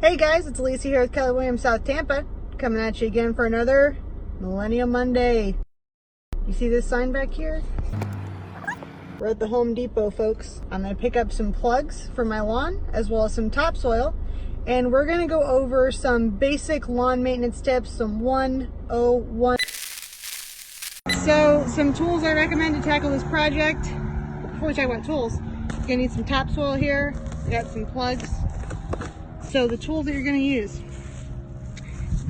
Hey guys, it's Lisa here with Kelly Williams, South Tampa, coming at you again for another Millennial Monday. You see this sign back here? We're at the Home Depot, folks. I'm going to pick up some plugs for my lawn, as well as some topsoil, and we're going to go over some basic lawn maintenance tips, some 101. So, some tools I recommend to tackle this project. Before we talk about tools, you're going to need some topsoil here. I got some plugs. So the tools that you're going to use,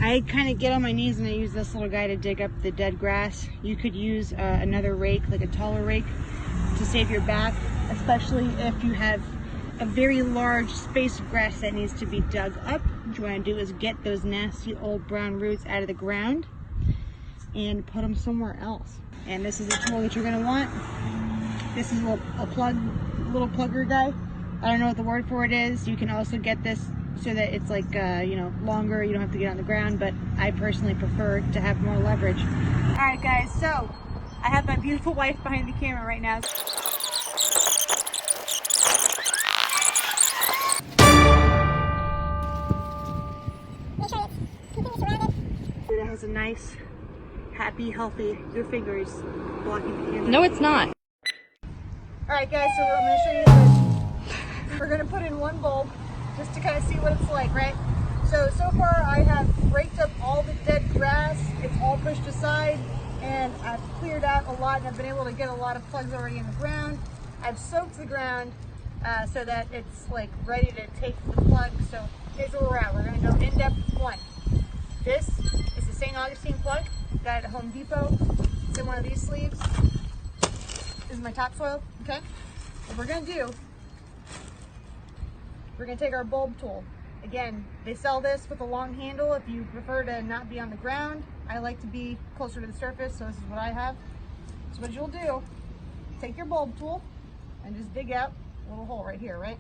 I kind of get on my knees and I use this little guy to dig up the dead grass. You could use another rake, like a taller rake, to save your back, especially if you have a very large space of grass that needs to be dug up. What you want to do is get those nasty old brown roots out of the ground and put them somewhere else. And this is the tool that you're going to want. This is a little plugger guy. I don't know what the word for it is. You can also get this so that it's like, longer. You don't have to get on the ground, but I personally prefer to have more leverage. All right, guys, so I have my beautiful wife behind the camera right now. It has a nice, happy, healthy, your fingers blocking the camera. No, it's not. All right, guys, so I'm going to show you this. We're going to put in one bulb just to kind of see what it's like, right? So far I have raked up all the dead grass. It's all pushed aside, and I've cleared out a lot, and I've been able to get a lot of plugs already in the ground. I've soaked the ground so that it's like ready to take the plug. So here's where we're at. We're going to go in depth with one. This is the St. Augustine plug. Got it at Home Depot. It's in one of these sleeves. This is my topsoil, okay? What we're going to do, we're going to take our bulb tool. Again, they sell this with a long handle if you prefer to not be on the ground. I like to be closer to the surface, so this is what I have. So what you'll do, take your bulb tool and just dig out a little hole right here, right?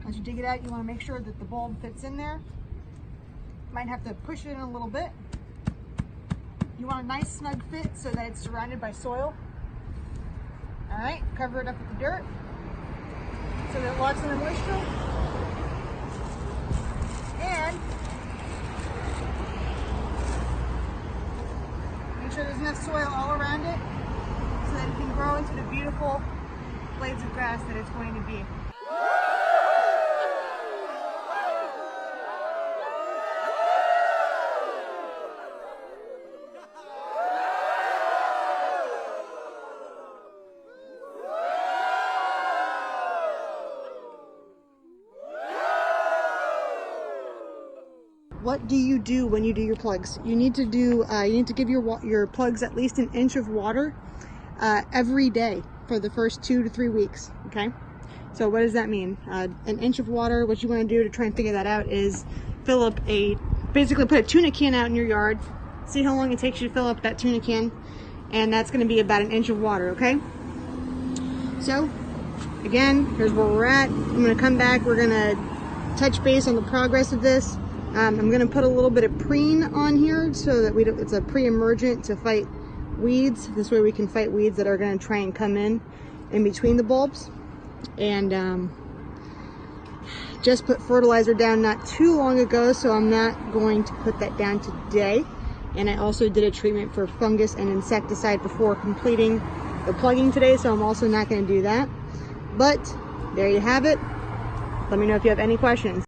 Once you dig it out, you want to make sure that the bulb fits in there. Might have to push it in a little bit. You want a nice snug fit so that it's surrounded by soil. All right, cover it up with the dirt so that it locks in the moisture. And make sure there's enough soil all around it so that it can grow into the beautiful blades of grass that it's going to be. What do you do when you do your plugs? You need to give your plugs at least an inch of water every day for the first 2 to 3 weeks. Okay, so what does that mean? An inch of water. What you want to do to try and figure that out is basically put a tuna can out in your yard. See how long it takes you to fill up that tuna can, and that's going to be about an inch of water. Okay. So again, here's where we're at. I'm going to come back. We're going to touch base on the progress of this. I'm going to put a little bit of preen on here so that it's a pre-emergent to fight weeds. This way we can fight weeds that are going to try and come in between the bulbs. And just put fertilizer down not too long ago, so I'm not going to put that down today. And I also did a treatment for fungus and insecticide before completing the plugging today, so I'm also not going to do that. But there you have it. Let me know if you have any questions.